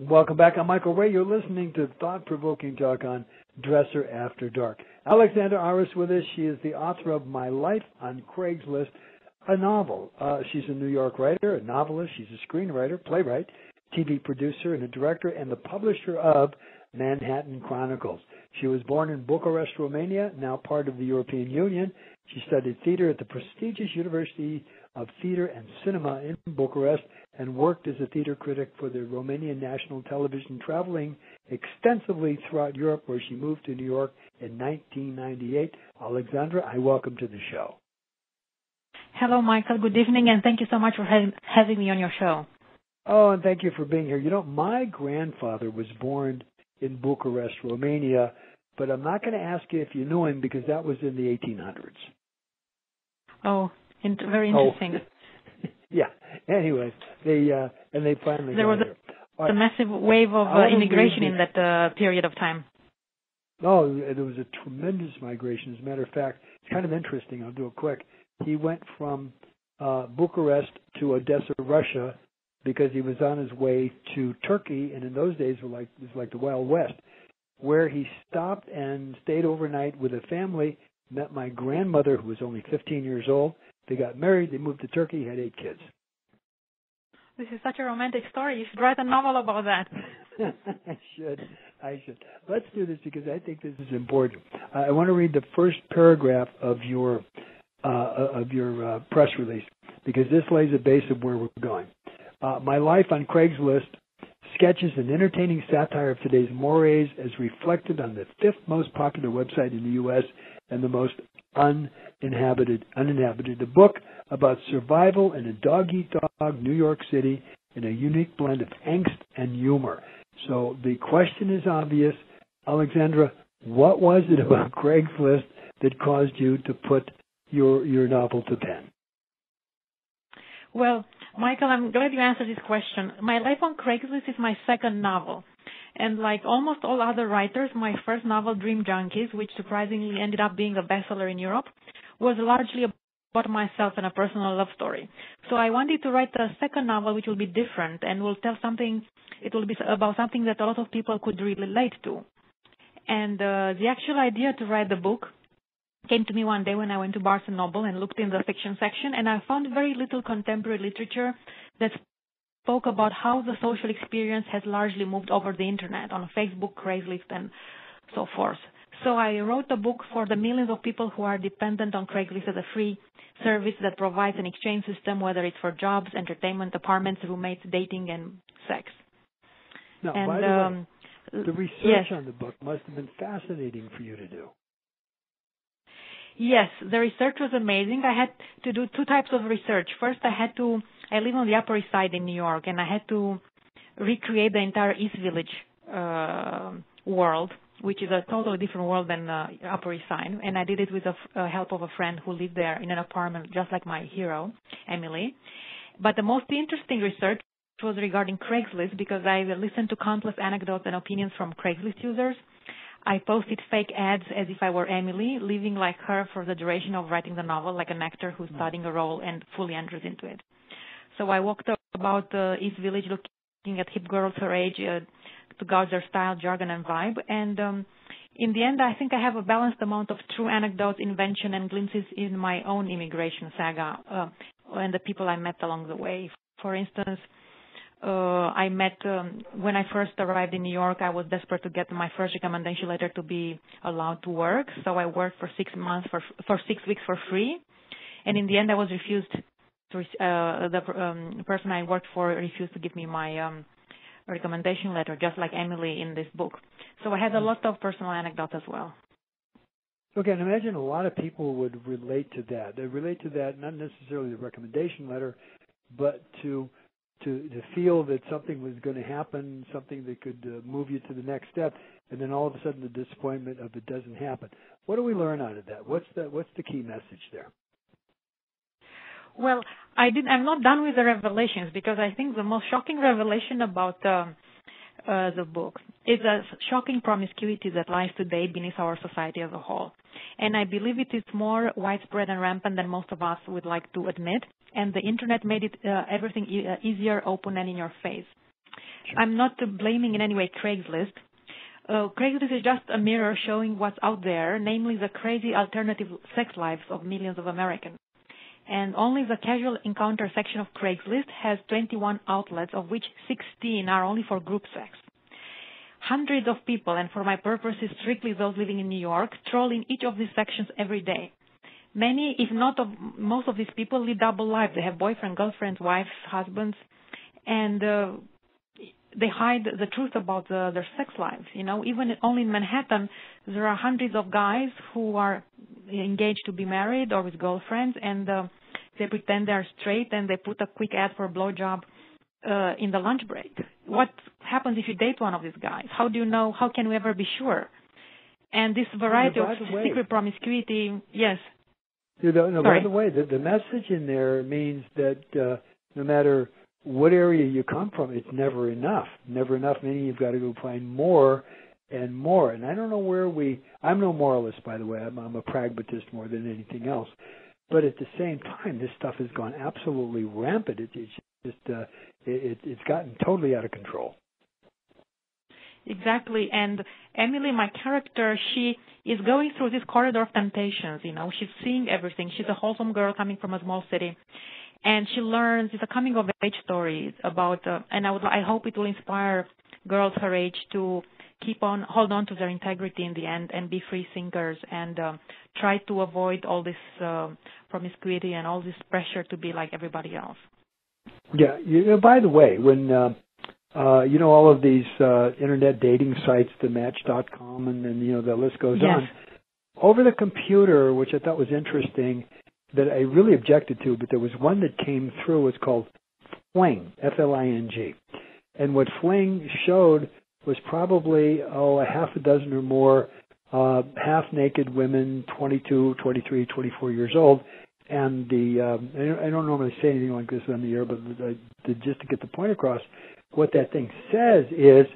Welcome back. I'm Michael Ray. You're listening to thought-provoking talk on Dresser After Dark. Alexandra Ares with us. She is the author of My Life on Craigslist, a novel. She's a New York writer, a novelist. She's a screenwriter, playwright, TV producer, and a director, and the publisher of Manhattan Chronicles. She was born in Bucharest, Romania, now part of the European Union. She studied theater at the prestigious University of Theater and Cinema in Bucharest and worked as a theater critic for the Romanian National Television, traveling extensively throughout Europe, where she moved to New York in 1998. Alexandra, I welcome to the show. Hello, Michael. Good evening, and thank you so much for having me on your show. Oh, and thank you for being here. You know, my grandfather was born in Bucharest, Romania, but I'm not going to ask you if you knew him because that was in the 1800s. Oh, very interesting. Oh. Yeah. Anyways, they finally there was a massive wave of immigration in that period of time. Oh, there was a tremendous migration. As a matter of fact, it's kind of interesting. I'll do it quick. He went from Bucharest to Odessa, Russia, because he was on his way to Turkey, and in those days it was like the Wild West, where he stopped and stayed overnight with a family, met my grandmother, who was only 15 years old. They got married, they moved to Turkey, had 8 kids. This is such a romantic story. You should write a novel about that. I should. Let's do this because I think this is important. I want to read the first paragraph of your press release because this lays a base of where we're going. My Life on Craigslist sketches an entertaining satire of today's mores as reflected on the 5th most popular website in the U.S. and the most uninhabited. A book about survival in a dog-eat-dog New York City in a unique blend of angst and humor. So the question is obvious. Alexandra, what was it about Craigslist that caused you to put your novel to pen? Well, Michael, I'm glad you answered this question. My Life on Craigslist is my second novel. And like almost all other writers, my first novel, Dream Junkies, which surprisingly ended up being a bestseller in Europe, was largely about myself and a personal love story. So I wanted to write a second novel which will be different and will tell something, it will be about something that a lot of people could relate to. And the actual idea to write the book came to me one day when I went to Barnes & Noble and looked in the fiction section, and I found very little contemporary literature that spoke about how the social experience has largely moved over the internet on Facebook, Craigslist, and so forth. So I wrote a book for the millions of people who are dependent on Craigslist as a free service that provides an exchange system, whether it's for jobs, entertainment, apartments, roommates, dating, and sex. Now, and, by the way, the research on the book must have been fascinating for you to do. Yes, the research was amazing. I had to do 2 types of research. First, I live on the Upper East Side in New York, and I had to recreate the entire East Village world, which is a totally different world than Upper East Side. And I did it with the help of a friend who lived there in an apartment, just like my hero, Emily. But the most interesting research was regarding Craigslist because I listened to countless anecdotes and opinions from Craigslist users. I posted fake ads as if I were Emily, living like her for the duration of writing the novel, like an actor who's studying a role and fully enters into it. So I walked about the East Village looking at hip girls her age to gauge their style, jargon, and vibe. And in the end, I think I have a balanced amount of true anecdotes, invention, and glimpses in my own immigration saga and the people I met along the way. For instance, I met, when I first arrived in New York, I was desperate to get my first recommendation letter to be allowed to work. So I worked for 6 months, for 6 weeks for free. And in the end, I was refused. The person I worked for refused to give me my recommendation letter, just like Emily in this book. So I had a lot of personal anecdotes as well. Okay, and imagine a lot of people would relate to that. They relate to that, not necessarily the recommendation letter, but to feel that something was going to happen, something that could move you to the next step, and then all of a sudden the disappointment of it doesn't happen. What do we learn out of that? What's the key message there? Well, I'm not done with the revelations because I think the most shocking revelation about the book is a shocking promiscuity that lies today beneath our society as a whole. And I believe it is more widespread and rampant than most of us would like to admit. And the internet made it everything easier, open, and in your face. I'm not blaming in any way Craigslist. Craigslist is just a mirror showing what's out there, namely the crazy alternative sex lives of millions of Americans. And only the casual encounter section of Craigslist has 21 outlets, of which 16 are only for group sex. Hundreds of people, and for my purposes strictly those living in New York, troll in each of these sections every day. Many, if not most of these people, live double lives. They have boyfriends, girlfriends, wives, husbands, and they hide the truth about their sex lives. Even only in Manhattan, there are hundreds of guys who are engaged to be married or with girlfriends, and they pretend they're straight, and they put a quick ad for a blowjob in the lunch break. What happens if you date one of these guys? How do you know? How can we ever be sure? And this variety of secret promiscuity, yes. By the way, the message in there means that no matter what area you come from, it's never enough. Never enough, meaning you've got to go find more and more. And I don't know where I'm no moralist, by the way. I'm a pragmatist more than anything else. But at the same time, this stuff has gone absolutely rampant. It's gotten totally out of control. Exactly. And Emily, my character, she is going through this corridor of temptations. She's seeing everything. She's a wholesome girl coming from a small city. And she learns, it's a coming-of-age story about, and I hope it will inspire girls her age to hold on to their integrity in the end and be free thinkers and try to avoid all this promiscuity and all this pressure to be like everybody else. Yeah. By the way, when, all of these internet dating sites, the Match.com, and then, the list goes on, over the computer, which I thought was interesting, that I really objected to, but there was one that came through. It's called Fling, F-L-I-N-G. And what Fling showed was probably, a half a dozen or more half-naked women, 22, 23, 24 years old. And I don't normally say anything like this on the air, but just to get the point across, what that thing says is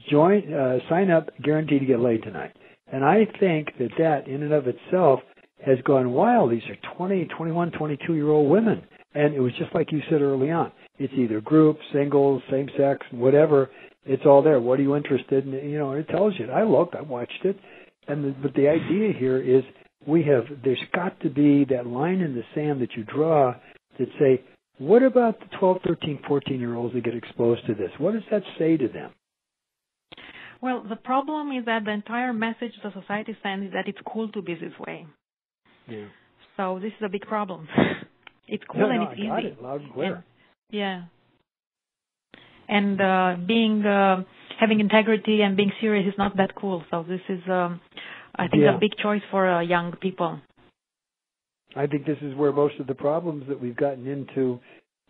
sign up, guaranteed to get laid tonight. And I think that in and of itself has gone wild. These are 20, 21, 22-year-old women. And it was just like you said early on. It's either group, singles, same-sex, whatever. It's all there. What are you interested in? It tells you. I watched it. But the idea here is there's got to be that line in the sand that you draw that say, what about the 12, 13, 14-year-olds that get exposed to this? What does that say to them? Well, the problem is that the entire message the society sends is that it's cool to be this way. Yeah. So this is a big problem. It's cool and it's easy. I got it, loud and clear. And having integrity and being serious is not that cool. So this is, I think, a big choice for young people. I think this is where most of the problems that we've gotten into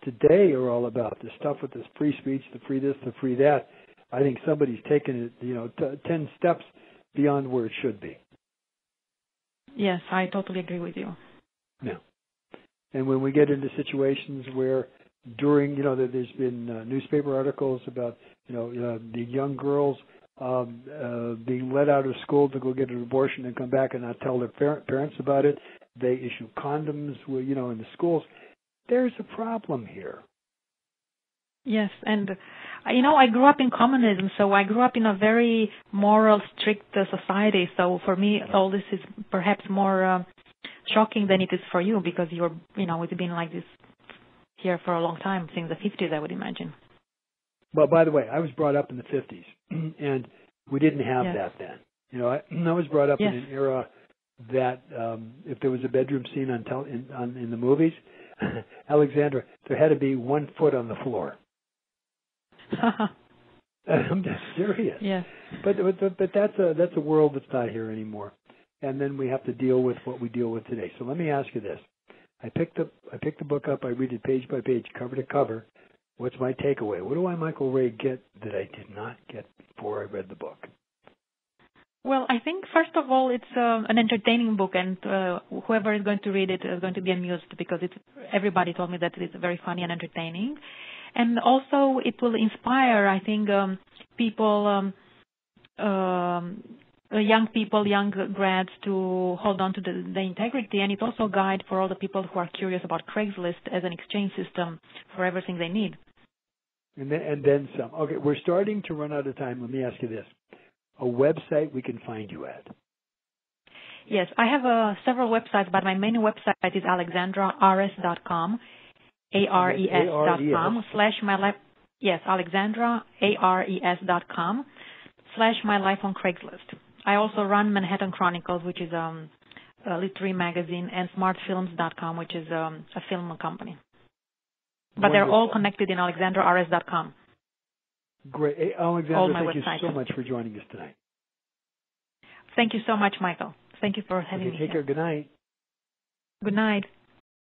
today are all about. The stuff with this free speech, the free this, the free that. I think somebody's taken it, 10 steps beyond where it should be. Yes, I totally agree with you. Yeah. And when we get into situations where during, there's been newspaper articles about, the young girls being let out of school to go get an abortion and come back and not tell their parents about it. They issue condoms, in the schools. There's a problem here. Yes, and I grew up in communism, so I grew up in a very moral, strict society. So for me, all this is perhaps more shocking than it is for you because it's been like this here for a long time, since the 50s, I would imagine. Well, by the way, I was brought up in the 50s, and we didn't have that then. I was brought up in an era that if there was a bedroom scene in the movies, Alexandra, there had to be 1 foot on the floor. I'm just serious. Yeah. But that's a world that's not here anymore. And then we have to deal with what we deal with today. So let me ask you this. I picked the book up, I read it page by page, cover to cover. What's my takeaway? What do I, Michael Ray, get that I did not get before I read the book? Well, I think, first of all, it's an entertaining book, and whoever is going to read it is going to be amused because everybody told me that it's very funny and entertaining. And also, it will inspire, I think, people, young grads to hold on to the integrity. And it's also a guide for all the people who are curious about Craigslist as an exchange system for everything they need. And then some. Okay, we're starting to run out of time. Let me ask you this. A website we can find you at. Yes, I have several websites, but my main website is alexandraares.com, ARES.com, yes, alexandraares.com/my life on Craigslist. I also run Manhattan Chronicles, which is a literary magazine, and smartfilms.com, which is a film company. But they're all connected in alexandraares.com. Great. Hey, Alexandra, thank you so much for joining us tonight. Thank you so much, Michael. Thank you for having me. Take care. Good night. Good night.